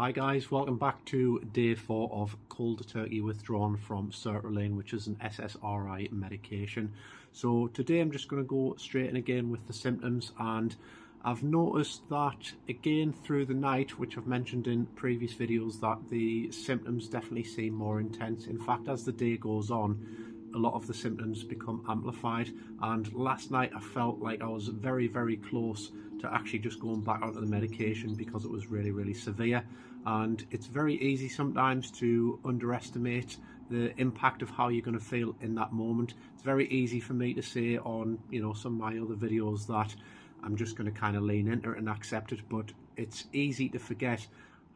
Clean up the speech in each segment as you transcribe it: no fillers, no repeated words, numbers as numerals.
Hi guys, welcome back to day 4 of cold turkey withdrawn from Sertraline, which is an SSRI medication. So today I'm just going to go straight in again with the symptoms, and I've noticed that again through the night, which I've mentioned in previous videos, that the symptoms definitely seem more intense. In fact, as the day goes on, a lot of the symptoms become amplified, and last night I felt like I was very close to actually just going back onto the medication because it was really severe. And it's very easy sometimes to underestimate the impact of how you're going to feel in that moment. It's very easy for me to say on some of my other videos that I'm just going to kind of lean into it and accept it, but it's easy to forget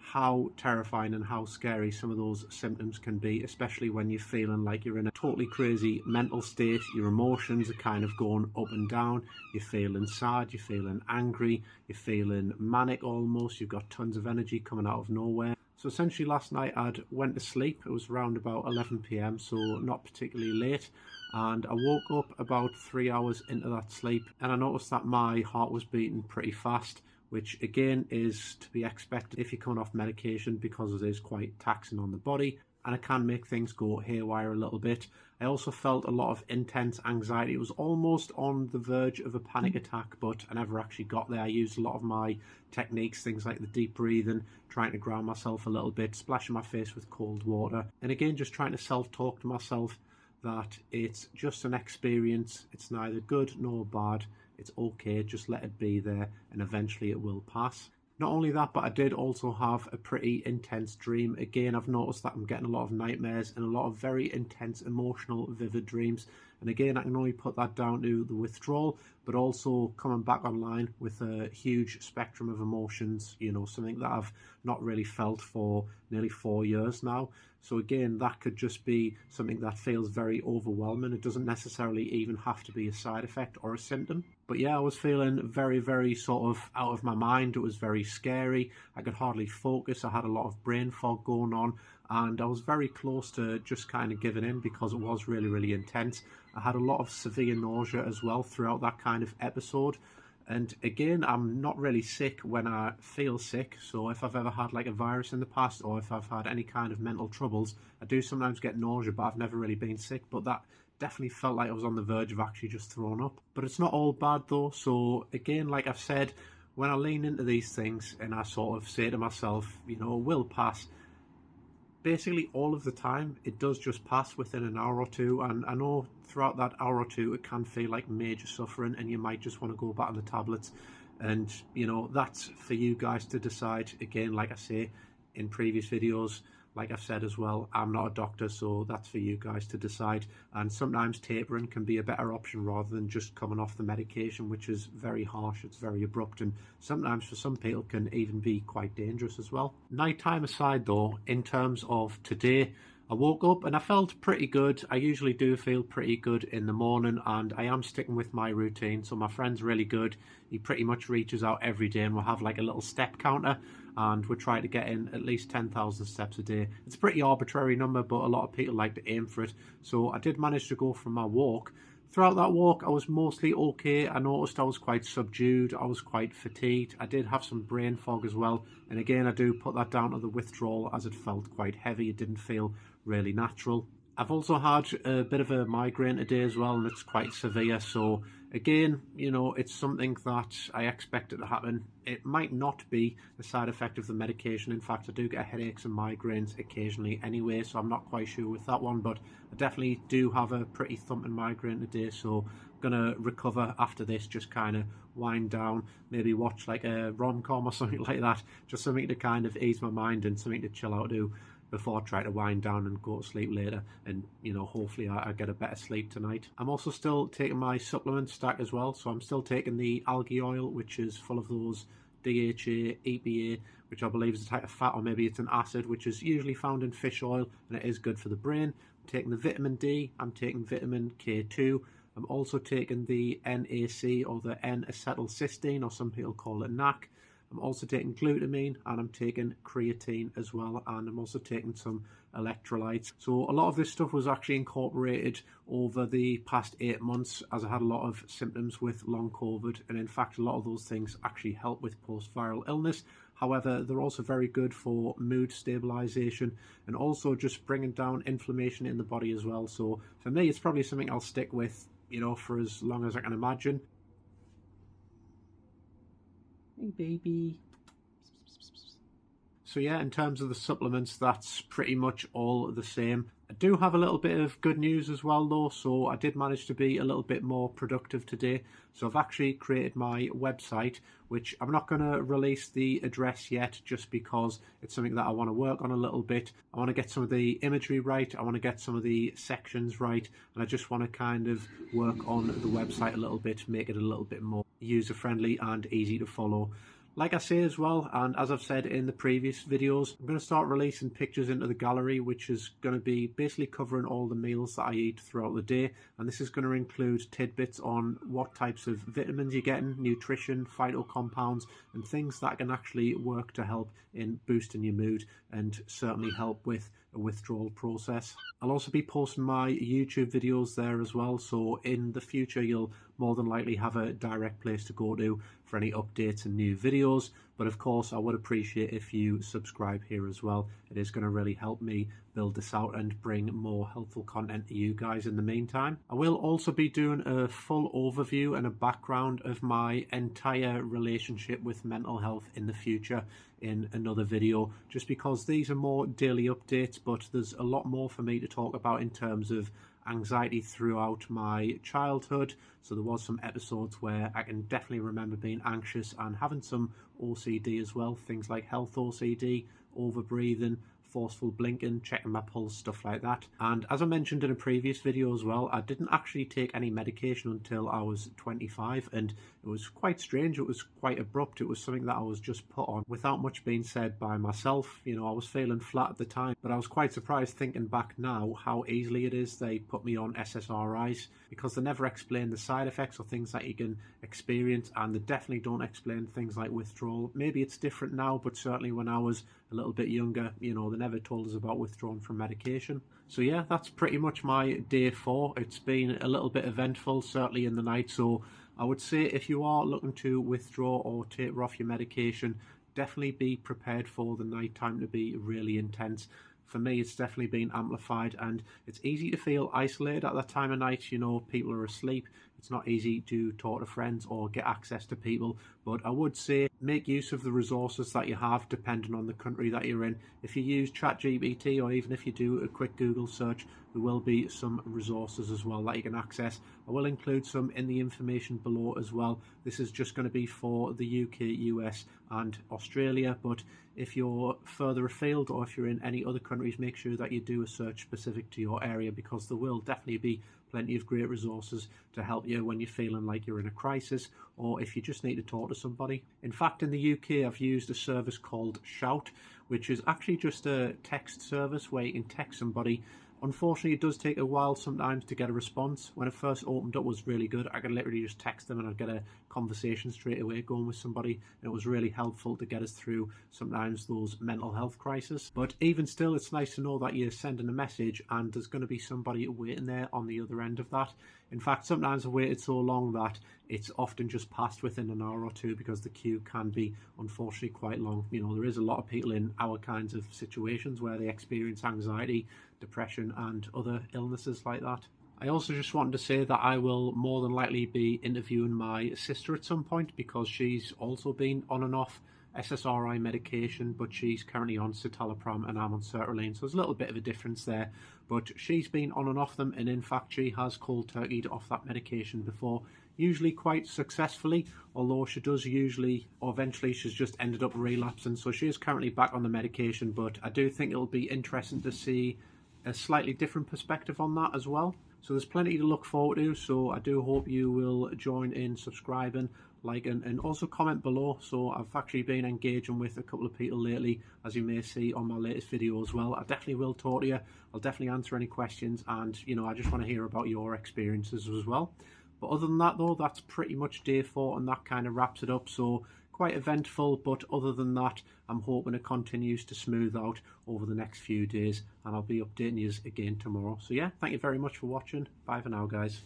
how terrifying and how scary some of those symptoms can be, especially when you're feeling like you're in a totally crazy mental state. Your emotions are kind of going up and down. You're feeling sad, you're feeling angry, you're feeling manic almost. You've got tons of energy coming out of nowhere. So essentially last night I'd went to sleep. It was around about 11 p.m, so not particularly late, and I woke up about 3 hours into that sleep, and I noticed that my heart was beating pretty fast, which again is to be expected if you're coming off medication, because it is quite taxing on the body and it can make things go haywire a little bit. I also felt a lot of intense anxiety. It was almost on the verge of a panic attack, but I never actually got there. I used a lot of my techniques, things like the deep breathing, trying to ground myself a little bit, splashing my face with cold water, and again just trying to self-talk to myself that it's just an experience. It's neither good nor bad. It's okay, just let it be there and eventually it will pass. Not only that, but I did also have a pretty intense dream. Again, I've noticed that I'm getting a lot of nightmares and a lot of very intense, emotional, vivid dreams. And again, I can only put that down to the withdrawal, but also coming back online with a huge spectrum of emotions, something that I've not really felt for nearly 4 years now. So again, that could just be something that feels very overwhelming. It doesn't necessarily even have to be a side effect or a symptom. But yeah, I was feeling very sort of out of my mind. It was very scary. I could hardly focus. I had a lot of brain fog going on, and I was very close to just kind of giving in because it was really intense. I had a lot of severe nausea as well throughout that kind of episode. And again, I'm not really sick when I feel sick. So if I've ever had like a virus in the past, or if I've had any kind of mental troubles, I do sometimes get nausea, but I've never really been sick. But that definitely felt like I was on the verge of actually just throwing up. But it's not all bad though. So again, like I've said, when I lean into these things and I sort of say to myself, it will pass, basically all of the time it does just pass within an hour or two. And I know throughout that hour or two it can feel like major suffering and you might just want to go back on the tablets, and that's for you guys to decide. Again, like I say in previous videos, like I've said as well, I'm not a doctor, so that's for you guys to decide. And sometimes tapering can be a better option rather than just coming off the medication, which is very harsh, it's very abrupt, and sometimes for some people can even be quite dangerous as well. Nighttime aside though, in terms of today, I woke up and I felt pretty good. I usually do feel pretty good in the morning, and I am sticking with my routine. So my friend's really good. He pretty much reaches out every day and we'll have like a little step counter, and we're trying to get in at least 10,000 steps a day. It's a pretty arbitrary number, but a lot of people like to aim for it. So I did manage to go for my walk. Throughout that walk, I was mostly okay. I noticed I was quite subdued. I was quite fatigued. I did have some brain fog as well. And again, I do put that down to the withdrawal, as it felt quite heavy. It didn't feel really natural. I've also had a bit of a migraine today as well, and it's quite severe. So again, it's something that I expected to happen. It might not be a side effect of the medication. In fact, I do get headaches and migraines occasionally anyway, so I'm not quite sure with that one, but I definitely do have a pretty thumping migraine today. So I'm gonna recover after this, just kind of wind down, maybe watch like a rom-com or something like that, just something to kind of ease my mind and something to chill out to before I try to wind down and go to sleep later. And hopefully I get a better sleep tonight. I'm also still taking my supplement stack as well, so I'm still taking the algae oil, which is full of those DHA, EPA, which I believe is a type of fat, or maybe it's an acid, which is usually found in fish oil, and it is good for the brain. I'm taking the vitamin D, I'm taking vitamin K2, I'm also taking the NAC, or the N-acetylcysteine, or some people call it NAC. I'm also taking glutamine, and I'm taking creatine as well, and I'm also taking some electrolytes. So a lot of this stuff was actually incorporated over the past 8 months, as I had a lot of symptoms with long COVID, and in fact a lot of those things actually help with post-viral illness. However, they're also very good for mood stabilization and also just bringing down inflammation in the body as well. So for me, it's probably something I'll stick with, you know, for as long as I can imagine. Hey baby. So yeah, in terms of the supplements, that's pretty much all the same. I do have a little bit of good news as well though, so I did manage to be a little bit more productive today. So I've actually created my website, which I'm not going to release the address yet just because it's something that I want to work on a little bit. I want to get some of the imagery right, I want to get some of the sections right, and I just want to kind of work on the website a little bit, make it a little bit more user-friendly and easy to follow. Like I say as well, and as I've said in the previous videos, I'm going to start releasing pictures into the gallery, which is going to be basically covering all the meals that I eat throughout the day. And this is going to include tidbits on what types of vitamins you're getting, nutrition, phytocompounds, and things that can actually work to help in boosting your mood and certainly help with a withdrawal process. I'll also be posting my YouTube videos there as well, so in the future you'll more than likely have a direct place to go to for any updates and new videos. But of course I would appreciate if you subscribe here as well. It is going to really help me build this out and bring more helpful content to you guys in the meantime. I will also be doing a full overview and a background of my entire relationship with mental health in the future in another video, just because these are more daily updates, but there's a lot more for me to talk about in terms of anxiety throughout my childhood. So there was some episodes where I can definitely remember being anxious and having some OCD as well, things like health OCD, overbreathing, forceful blinking, checking my pulse, stuff like that. And as I mentioned in a previous video as well, I didn't actually take any medication until I was 25, and it was quite strange. It was quite abrupt. It was something that I was just put on without much being said by myself. You know, I was feeling flat at the time, but I was quite surprised thinking back now how easily it is they put me on SSRIs, because they never explain the side effects or things that you can experience, and they definitely don't explain things like withdrawal. Maybe it's different now, but certainly when I was a little bit younger, you know, they never told us about withdrawing from medication. So yeah, that's pretty much my day 4. It's been a little bit eventful, certainly in the night, so I would say if you are looking to withdraw or taper off your medication, definitely be prepared for the night time to be really intense. For me, it's definitely been amplified, and it's easy to feel isolated at that time of night. You know, people are asleep. It's not easy to talk to friends or get access to people, but I would say make use of the resources that you have depending on the country that you're in. If you use ChatGPT, or even if you do a quick Google search, there will be some resources as well that you can access. I will include some in the information below as well. This is just going to be for the UK, US and Australia, but if you're further afield or if you're in any other countries, make sure that you do a search specific to your area, because there will definitely be plenty of great resources to help you when you're feeling like you're in a crisis, or if you just need to talk to somebody. In fact, in the UK, I've used a service called Shout, which is actually just a text service where you can text somebody. Unfortunately, it does take a while sometimes to get a response. When it first opened up, it was really good. I could literally just text them and I'd get a conversation straight away going with somebody, and it was really helpful to get us through sometimes those mental health crises. But even still, it's nice to know that you're sending a message and there's going to be somebody waiting there on the other end of that. In fact, sometimes I've waited so long that it's often just passed within an hour or two, because the queue can be unfortunately quite long. You know, there is a lot of people in our kinds of situations where they experience anxiety, depression and other illnesses like that. I also just wanted to say that I will more than likely be interviewing my sister at some point, because she's also been on and off SSRI medication, but she's currently on citalopram and I'm on sertraline, so there's a little bit of a difference there. But she's been on and off them, and in fact she has cold turkeyed off that medication before, usually quite successfully, although she does usually, or eventually she's just ended up relapsing. So she is currently back on the medication, but I do think it'll be interesting to see a slightly different perspective on that as well. So there's plenty to look forward to, so I do hope you will join in subscribing, liking, and also comment below. So I've actually been engaging with a couple of people lately, as you may see on my latest video as well. I definitely will talk to you. I'll definitely answer any questions, and you know, I just want to hear about your experiences as well. But other than that though, that's pretty much day 4, and that kind of wraps it up. So quite eventful, but other than that, I'm hoping it continues to smooth out over the next few days, and I'll be updating you again tomorrow. So yeah, thank you very much for watching. Bye for now, guys.